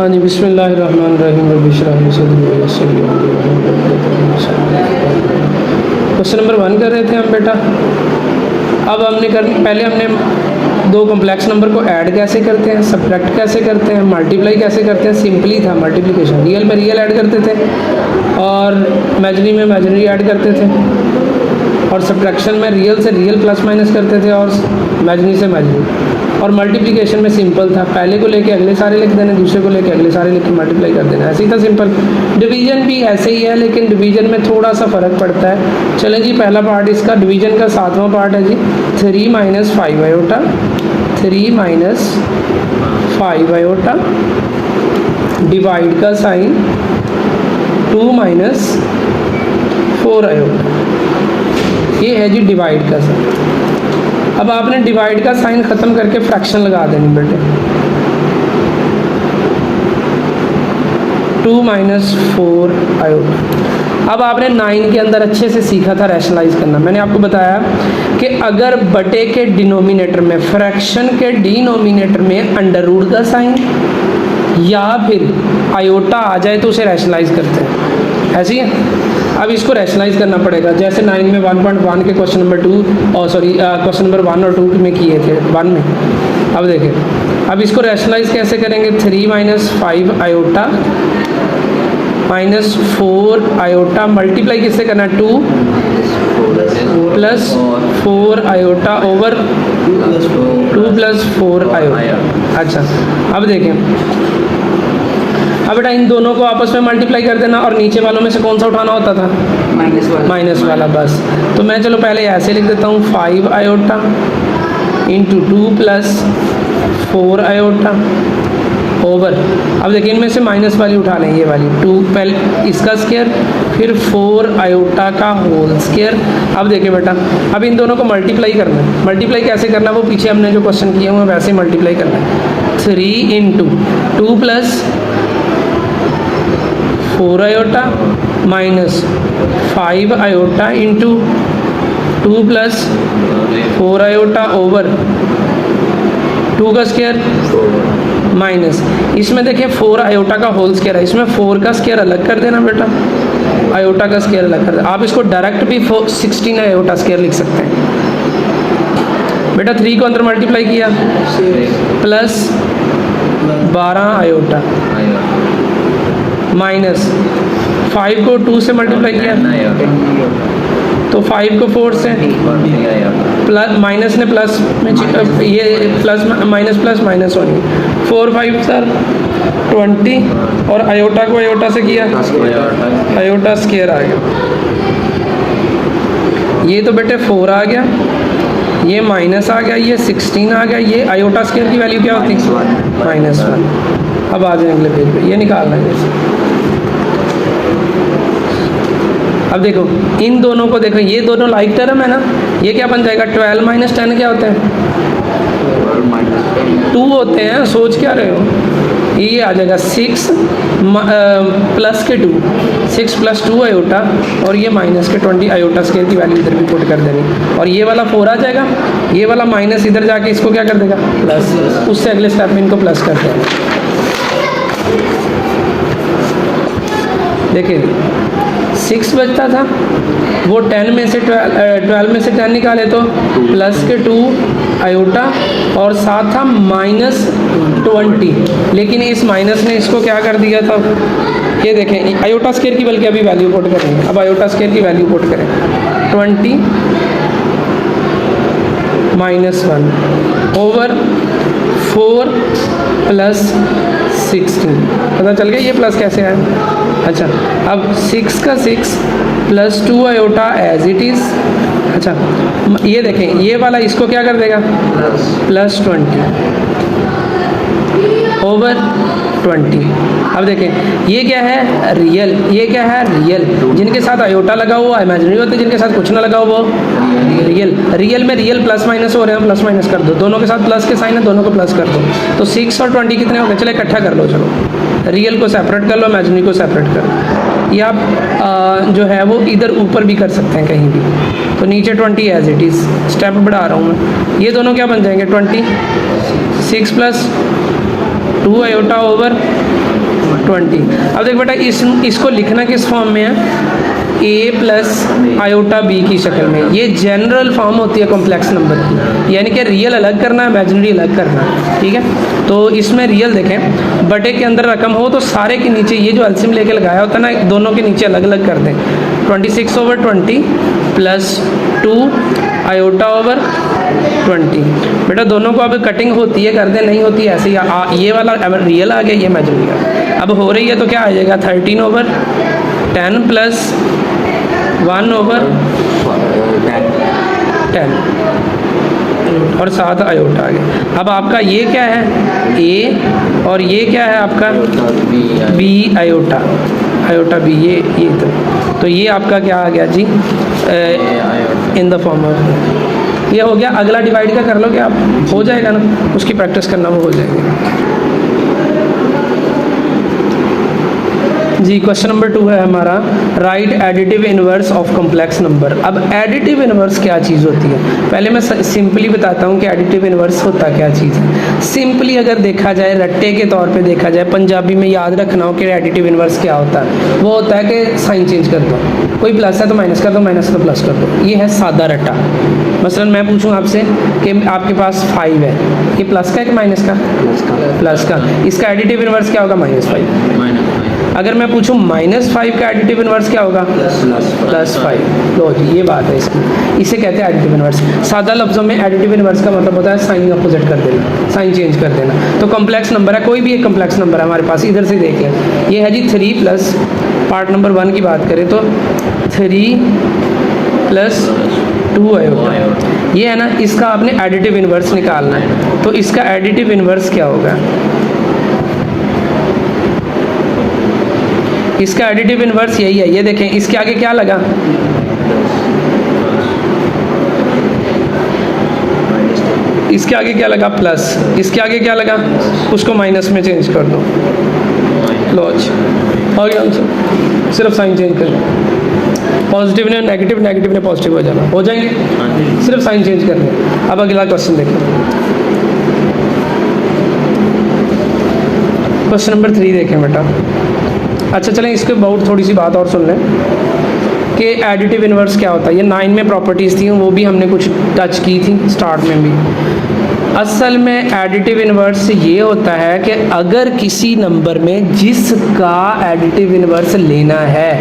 हाँ जी, बिस्मिल्लाहिर्रहमानिर्रहीम। रब्बि इश्रह ली सदरी व यस्सिर ली अमरी वहलुल उक़दतम मिन लिसानी। क्वेश्चन नंबर 1 कर रहे थे हम बेटा। अब पहले हमने दो कॉम्प्लेक्स नंबर को ऐड कैसे करते हैं, सब्ट्रैक्ट कैसे करते हैं, मल्टीप्लाई कैसे करते हैं। सिंपली था मल्टीप्लिकेशन, रियल में रियल ऐड करते थे और इमेजिनरी में इमेजिनरी ऐड करते थे, और सब्ट्रैक्शन में रियल से रियल प्लस माइनस करते थे और इमेजिनरी से इमेजिनरी। और मल्टीप्लिकेशन में सिंपल था, पहले को लेके अगले सारे लिख देने, दूसरे को लेके अगले सारे लिख के मल्टीप्लाई कर देना, ऐसे ही था सिंपल। डिवीजन भी ऐसे ही है, लेकिन डिवीजन में थोड़ा सा फ़र्क पड़ता है। चलें जी, पहला पार्ट इसका डिवीजन का 7वां पार्ट है जी। 3 - 5 आयोटा, 3 - 5 आयोटा, डिवाइड का साइन 2 - 4 आयोटा, ये है जी डिवाइड का साइन। अब आपने डिवाइड का साइन ख़त्म करके फ्रैक्शन लगा देनी बेटे। 2 - 4 आयोटा। अब आपने 9 के अंदर अच्छे से सीखा था रैशनलाइज करना। मैंने आपको बताया कि अगर बटे के डिनोमिनेटर में, फ्रैक्शन के डिनोमिनेटर में अंडर रूट का साइन या फिर आयोटा आ जाए तो उसे रैशनलाइज करते हैं, ऐसी है। अब इसको रैशनलाइज करना पड़ेगा, जैसे 9 में 1.1 के क्वेश्चन नंबर 2 और क्वेश्चन नंबर 1 और 2 में किए थे 1 में। अब देखें, अब इसको रैशनलाइज कैसे करेंगे। 3 - 5 आयोटा -4 आयोटा, मल्टीप्लाई किससे करना है, 2 + 4 आयोटा ओवर 2 + 4 आयोटा। अच्छा, अब देखें, अब बेटा इन दोनों को आपस में मल्टीप्लाई कर देना, और नीचे वालों में से कौन सा उठाना होता था, माइनस वाला बस। तो मैं चलो पहले ऐसे लिख देता हूँ, 5 आयोटा × 2 + 4 आयोटा ओवर, अब देखिए इनमें से माइनस वाली उठा लें, ये वाली 2, पहले इसका स्क्वायर फिर 4 आयोटा का होल स्क्वायर। अब देखिए बेटा, अब इन दोनों को मल्टीप्लाई करना है। मल्टीप्लाई कैसे करना, वो पीछे हमने जो क्वेश्चन किए हुए वैसे मल्टीप्लाई करना है। 3 × 2 + 4 आयोटा -5 आयोटा × 2 + 4 आयोटा ओवर 2 का स्क्वायर माइनस, इसमें देखिए 4 आयोटा का होल स्क्वायर है, इसमें 4 का स्क्वायर अलग कर देना बेटा, आयोटा का स्क्वायर अलग कर देना। आप इसको डायरेक्ट भी 16 आयोटा स्क्वायर लिख सकते हैं बेटा। 3 को अंदर मल्टीप्लाई किया प्लस 12 आयोटा माइनस 5 को 2 से मल्टीप्लाई किया तो 5 को 4 से, प्लस माइनस ने प्लस में, ये प्लस माइनस प्लस माइनस होनी, 4 5 सर 20, और आयोटा को आयोटा से किया, आयोटा स्क्वायर आ गया। ये तो बेटे 4 आ गया, ये माइनस आ गया, ये 16 आ गया। ये आयोटा स्क्वायर की वैल्यू क्या होती है, -1। अब आ जाए अगले पेज पे, ये निकालना है जैसे। अब देखो इन दोनों को देखो, ये दोनों लाइक टर्म है ना, ये क्या बन जाएगा, 12 - 10 क्या होते हैं, 2 होते हैं। सोच क्या रहे हो, ये आ जाएगा 6 प्लस के 2, 6 + 2 आयोटा, और ये माइनस के 20 आयोटा स्क्वायर की वैल्यू इधर भी पुट कर देनी, और ये वाला 4 आ जाएगा, ये वाला माइनस इधर जाके इसको क्या कर देगा, प्लस, उससे अगले स्टेप में इनको प्लस कर देगा। देखिए 6 बचता था, वो 10 में से 12 में से 10 निकाले तो प्लस के 2 आयोटा, और साथ था -20, लेकिन इस माइनस ने इसको क्या कर दिया था, ये देखें आयोटा स्क्वायर की बल्कि अभी वैल्यू पुट करेंगे। अब आयोटा स्क्वायर की वैल्यू पुट करें, 20 - 1 ओवर 4 + 16, पता चल गया ये प्लस कैसे आया। अच्छा, अब 6 का 6 + 2 आयोटा एज इट इज़। अच्छा, ये देखें ये वाला इसको क्या कर देगा, +20 ओवर 20। अब देखें ये क्या है, रियल, ये क्या है, रियल। जिनके साथ आयोटा लगा हुआ इमेजिनरी होते, जिनके साथ कुछ ना लगा हुआ वो रियल। रियल में रियल प्लस माइनस हो रहे हैं, प्लस माइनस कर दो, दोनों के साथ प्लस के साइन है, दोनों को प्लस कर दो। तो 6 और 20 कितने हो गए, चले इकट्ठा कर लो, चलो रियल को सेपरेट कर लो, इमेजिनरी को सेपरेट कर लो। या आप जो है वो इधर ऊपर भी कर सकते हैं कहीं भी, तो नीचे 20 एज इट इज़, स्टेप बढ़ा रहा हूँ मैं। ये दोनों क्या बन जाएंगे, 20, 6 + 2 आयोटा ओवर 20। अब देख बेटा इसको लिखना किस फॉर्म में है, a प्लस आयोटा b की शक्ल में। ये जनरल फॉर्म होती है कॉम्प्लेक्स नंबर की, यानी कि रियल अलग करना है, इमेजिनरी अलग करना है, ठीक है। तो इसमें रियल देखें, बटे के अंदर रकम हो तो सारे के नीचे ये जो एलसीएम लेके लगाया होता है ना, दोनों के नीचे अलग अलग कर दें। 26/20 प्लस 2 आयोटा ओवर 20। बेटा दोनों को अब कटिंग होती है कर दें, नहीं होती है ऐसे ही ये वाला रियल आ गया, ये इमेजिनरी आ गया। अब हो रही है तो क्या आ जाएगा, 13/10 प्लस 1/10 और 7 आयोटा आ गया। अब आपका ये क्या है, a और ये क्या है आपका b आयोटा, आयोटा b, ये तो ये आपका क्या आ गया जी, इन द फॉर्म ऑफ, ये हो गया। अगला डिवाइड का कर लो, क्या आप हो जाएगा ना, उसकी प्रैक्टिस करना वो हो जाएगी जी। क्वेश्चन नंबर 2 है हमारा, right additive inverse of complex number. अब एडिटिव इनवर्स क्या चीज़ होती है, पहले मैं सिंपली बताता हूँ कि एडिटिव इनवर्स होता क्या चीज़ है। सिंपली अगर देखा जाए, रट्टे के तौर पे देखा जाए, पंजाबी में याद रखना हो कि एडिटिव इनवर्स क्या होता है, वो होता है कि साइन चेंज कर दो, कोई प्लस है तो माइनस कर दो, माइनस है तो प्लस कर दो। ये है सादा रट्टा। मसलन मैं पूछूँ आपसे कि आपके पास 5 है, ये प्लस का है कि माइनस का, प्लस का, इसका एडिटिव इनवर्स क्या होगा, -5। अगर मैं पूछूं -5 का एडिटिव इनवर्स क्या होगा, +5। लो जी, ये बात है इसकी, इसे कहते हैं एडिटिव इनवर्स। सादा लफ्ज़ों में एडिटिव इनवर्स का मतलब होता है साइन अपोजिट कर देना, साइन चेंज कर देना। तो कॉम्प्लेक्स नंबर है, कोई भी एक कॉम्प्लेक्स नंबर है हमारे पास, इधर से देख लें, ये है जी 3 प्लस, पार्ट नंबर 1 की बात करें तो 3 + 2 आयोटा, ये है ना, इसका आपने एडिटिव इनवर्स निकालना है। तो इसका एडिटिव इनवर्स क्या होगा, इसका एडिटिव इनवर्स यही है, ये देखें, इसके आगे क्या लगा, इसके आगे क्या लगा, प्लस, इसके आगे क्या लगा, उसको माइनस में चेंज कर दो। लॉज हो गया आंसर, सिर्फ साइन चेंज कर दो, पॉजिटिव ने नेगेटिव, नेगेटिव ने पॉजिटिव हो जाना, हो जाएंगे, सिर्फ साइन चेंज कर दें। अब अगला क्वेश्चन देखें, क्वेश्चन नंबर 3 देखें बेटा। अच्छा चलें, इसके बहुत थोड़ी सी बात और सुन लें कि एडिटिव इनवर्स क्या होता है। ये 9 में प्रॉपर्टीज़ थी, वो भी हमने कुछ टच की थी स्टार्ट में भी। असल में एडिटिव इनवर्स ये होता है कि अगर किसी नंबर में जिसका एडिटिव इनवर्स लेना है,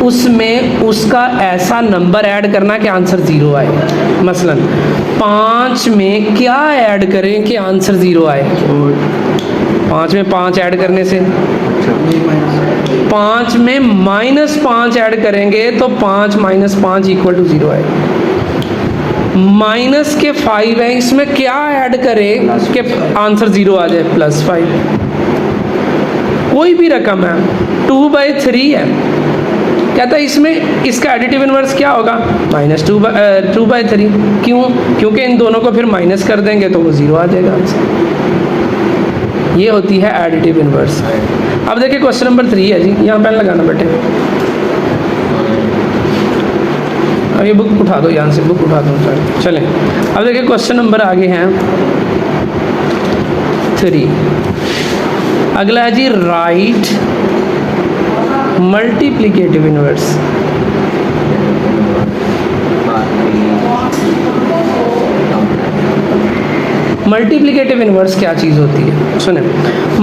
उसमें उसका ऐसा नंबर ऐड करना कि आंसर 0 आए। मसलन 5 में क्या ऐड करें कि आंसर 0 आए, 5 में 5 ऐड करने से, 5 में -5 ऐड करेंगे तो 5 - 5 = 0 आए। माइनस के 5 है, इसमें क्या ऐड करें कि आंसर 0 आ जाए, +5। कोई भी रकम है, 2/3 है, कहता है इसमें इसका एडिटिव इनवर्स क्या होगा, -2/3। क्यों, क्योंकि इन दोनों को फिर माइनस कर देंगे तो वो 0 आ जाएगा आंसर। ये होती है एडिटिव इनवर्स। अब देखिए क्वेश्चन नंबर 3 है जी, यहाँ पेन लगाना बेटे। अब ये बुक उठा दो, यहाँ से बुक उठा दो, चलें। अब देखिए क्वेश्चन नंबर आगे हैं 3। अगला है जी, right multiplicative inverse. Multiplicative inverse क्या चीज़ होती है, सुने।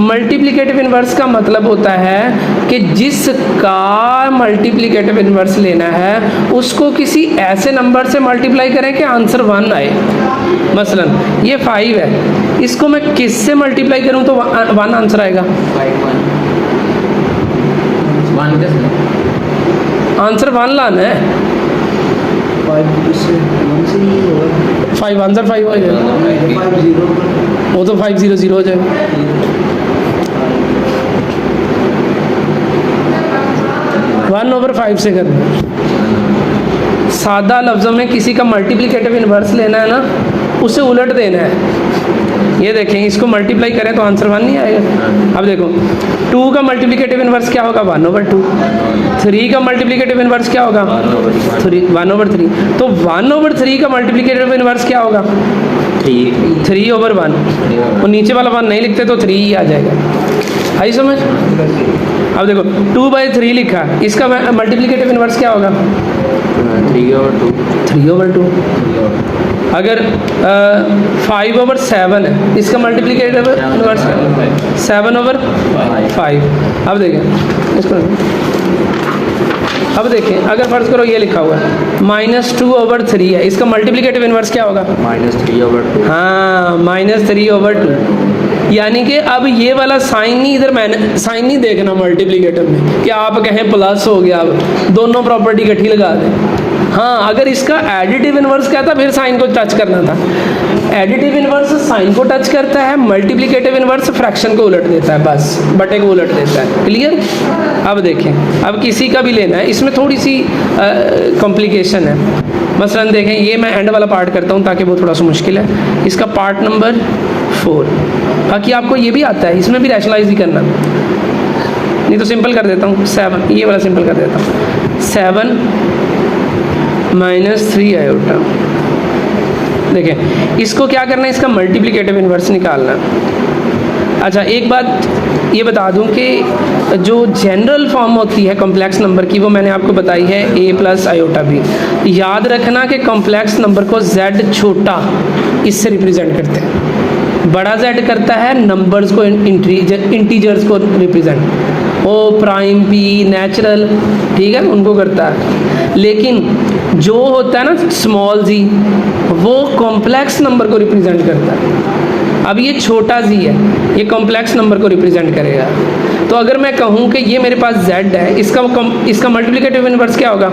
मल्टीप्लिकेटिव इनवर्स का मतलब होता है कि जिसका मल्टीप्लिकेटिव इनवर्स लेना है उसको किसी ऐसे नंबर से मल्टीप्लाई करें कि आंसर 1 आए। मसलन ये 5 है, इसको मैं किससे मल्टीप्लाई करूं तो 1 आंसर आएगा। आंसर 1 लाना है, 5 आंसर 5 हो जाएगा, वो तो 5 0 0 हो जाएगा। वन ओवर 5 से करना। सादा लफ्ज़ों में किसी का मल्टीप्लिकेटिव इनवर्स लेना है ना, उसे उलट देना है। ये देखें, इसको मल्टीप्लाई करें तो आंसर 1 नहीं आएगा। अब देखो 2 का मल्टीप्लिकेटिव इनवर्स क्या होगा, 1/2। 3 का मल्टीप्लिकेटिव इनवर्स क्या होगा, 1/3। तो 1/3 का मल्टीप्लिकेटिव इनवर्स क्या होगा, 3/1। और नीचे वाला 1 नहीं लिखते तो 3 ही आ जाएगा। आई समझ? अब देखो 2/3 लिखा, इसका मल्टीप्लिकेटिव इन्वर्स क्या होगा? 3/2। अगर 5/7 है, इसका मल्टीप्लिकेटिव इन्वर्स 7/5। अब देखें इसको, अब देखें अगर फर्ज करो ये लिखा हुआ है -2/3 है, इसका मल्टीप्लिकेटिव इन्वर्स क्या होगा? -3/2। हाँ, -3/2। यानी कि अब ये वाला साइन नहीं, इधर मैंने साइन नहीं देखना मल्टीप्लिकेटिव में कि आप कहें प्लस हो गया, अब दोनों प्रॉपर्टी इकट्ठी लगा दें। हाँ, अगर इसका एडिटिव इन्वर्स कहता फिर साइन को टच करना था। एडिटिव इन्वर्स साइन को टच करता है, मल्टीप्लिकेटिव इन्वर्स फ्रैक्शन को उलट देता है, बस बटे को उलट देता है। क्लियर? अब देखें, अब किसी का भी लेना है, इसमें थोड़ी सी कॉम्प्लिकेशन है। मसलन देखें, ये मैं एंड वाला पार्ट करता हूँ ताकि वो थोड़ा सा मुश्किल है। इसका पार्ट नंबर 4, बाकी आपको ये भी आता है, इसमें भी रैशनलाइज ही करना, नहीं तो सिंपल कर देता हूँ 7, ये वाला सिंपल कर देता हूँ। 7 - 3 आयोटा। देखें इसको क्या करना है, इसका मल्टीप्लिकेटिव इन्वर्स निकालना। अच्छा, एक बात ये बता दूं कि जो जनरल फॉर्म होती है कॉम्प्लेक्स नंबर की, वो मैंने आपको बताई है a + आयोटा b। याद रखना कि कॉम्प्लेक्स नंबर को z छोटा इससे रिप्रेजेंट करते हैं, बड़ा z करता है नंबर्स को, इंटीजर्स को रिप्रेजेंट, ओ प्राइम p नेचुरल, ठीक है, उनको करता है। लेकिन जो होता है ना स्मॉल z, वो कॉम्प्लेक्स नंबर को रिप्रेजेंट करता है। अब ये छोटा z है, ये कॉम्प्लेक्स नंबर को रिप्रेजेंट करेगा। तो अगर मैं कहूँ कि ये मेरे पास z है, इसका मल्टीप्लिकेटिव इन्वर्स क्या होगा?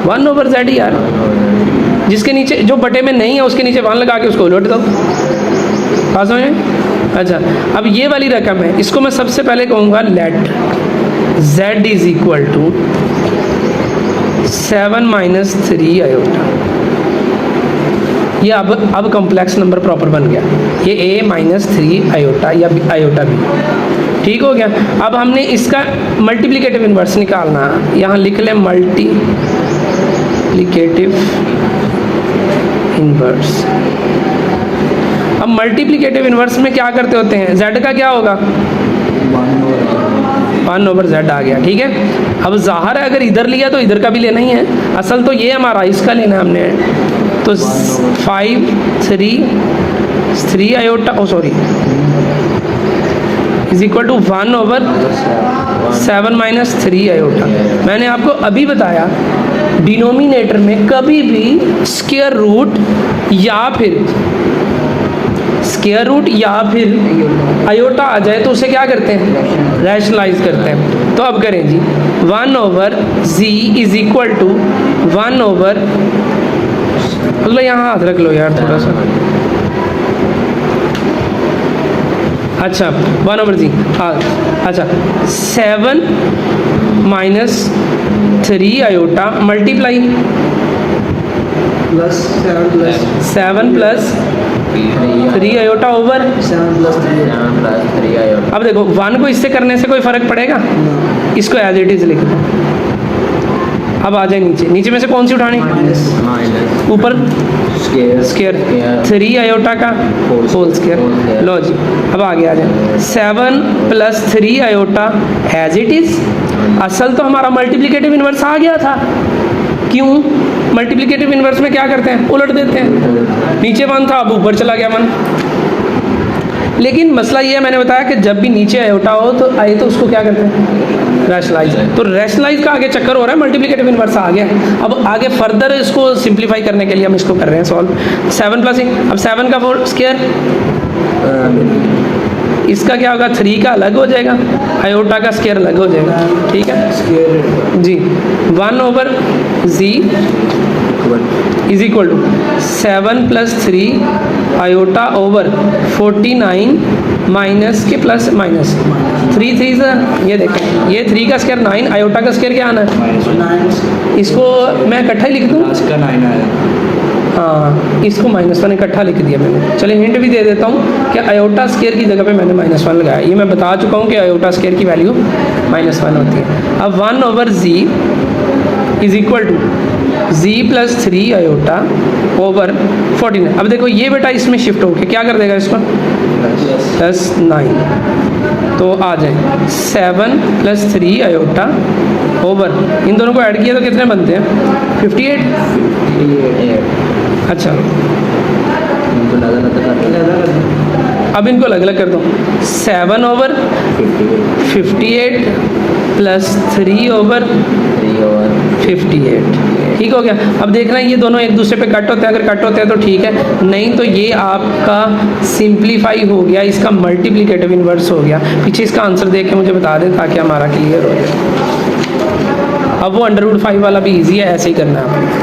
1/z यार। जिसके नीचे, जो बटे में नहीं है उसके नीचे 1 लगा के उसको उलट दो। पास हो जाए? अच्छा, अब ये वाली रकम है, इसको मैं सबसे पहले कहूँगा लेट z = 7 - 3 आयोटा। ये अब कॉम्प्लेक्स नंबर प्रॉपर बन गया, ये a - 3 आयोटा या आयोटा b, ठीक हो गया। अब हमने इसका मल्टीप्लिकेटिव इन्वर्स निकालना, यहाँ लिख लें मल्टीप्लिकेटिव इन्वर्स। अब मल्टीप्लिकेटिव इन्वर्स में क्या करते होते हैं, z का क्या होगा? 1/z आ गया, ठीक है। अब ज़ाहिर है अगर इधर लिया तो इधर का भी लेना ही है, असल तो ये हमारा इसका लेना है हमने। तो 5 3 आयोटा = 1/7 - 3 आयोटा। मैंने आपको अभी बताया डिनोमिनेटर में कभी भी स्क्वायर रूट या फिर आयोटा आ जाए तो उसे क्या करते हैं? रैशनलाइज करते हैं। तो अब करें जी, 1/z = 1/, मतलब यहाँ हाथ रख लो यार थोड़ा सा। अच्छा 1/z, हाँ अच्छा 7 - 3 iota multiply 7 + 3 iota over 7 + 3 iota. अब देखो 1 को इससे करने से कोई फर्क पड़ेगा? इसको एज इट इज लिख दो। अब आ जाए नीचे में से कौन सी उठानी? ऊपर स्क्वायर 3 आयोटा का होल स्क्वायर। लो जी, अब आगे आ जाए 7 + 3 आयोटा एज इट इज। असल तो हमारा मल्टीप्लिकेटिव इन्वर्स आ गया था, क्यों? मल्टीप्लिकेटिव इन्वर्स में क्या करते हैं? उलट देते हैं। नीचे 1 था, अब ऊपर चला गया 1। लेकिन मसला ये है, मैंने बताया कि जब भी नीचे आयोटा हो तो आए तो उसको क्या करते हैं? रैशनलाइज। तो रैशनलाइज का आगे चक्कर हो रहा है, मल्टीप्लिकेटिव इन्वर्स आ गया। अब आगे फर्दर इसको सिंप्लीफाई करने के लिए हम इसको कर रहे हैं सॉल्व। 7 + 8, अब 7 का स्क्वायर, इसका क्या होगा? 3 का अलग हो जाएगा, आयोटा का स्क्वायर अलग हो जाएगा, ठीक है जी। 1/z = 7 + 3 आयोटा ओवर 49 माइनस के प्लस माइनस 3 3 ये देखें, ये 3 का स्क्वायर 9, आयोटा का स्क्वायर क्या आना है? इसको मैं इकट्ठा ही लिख दूँ? हाँ, इसको -1 इकट्ठा लिख दिया मैंने। चलिए हिंट भी दे देता हूँ कि आयोटा स्क्वायर की जगह पे मैंने -1 लगाया। ये मैं बता चुका हूँ कि आयोटा स्क्वायर की वैल्यू -1 होती है। अब 1/z = z + 3 आयोटा ओवर 14। अब देखो ये बेटा इसमें शिफ्ट होके क्या कर देगा इसको, प्लस 9, तो आ जाए 7 + 3 आयोटा ओवर, इन दोनों को ऐड किया तो कितने बनते हैं 58। 58। अच्छा इनको लगा तो अब इनको अलग अलग कर दो, 7 ओवर 58 + 3 ओवर 3 ओवर 58, ठीक हो गया। अब देखना ये दोनों एक दूसरे पे कट होते हैं, अगर कट होते हैं तो ठीक है, नहीं तो ये आपका सिंप्लीफाई हो गया, इसका मल्टीप्लिकेटिव इन्वर्स हो गया। पीछे इसका आंसर देख के मुझे बता दें ताकि हमारा क्लियर हो जाए। अब वो √5 वाला भी इजी है, ऐसे ही करना है आपको।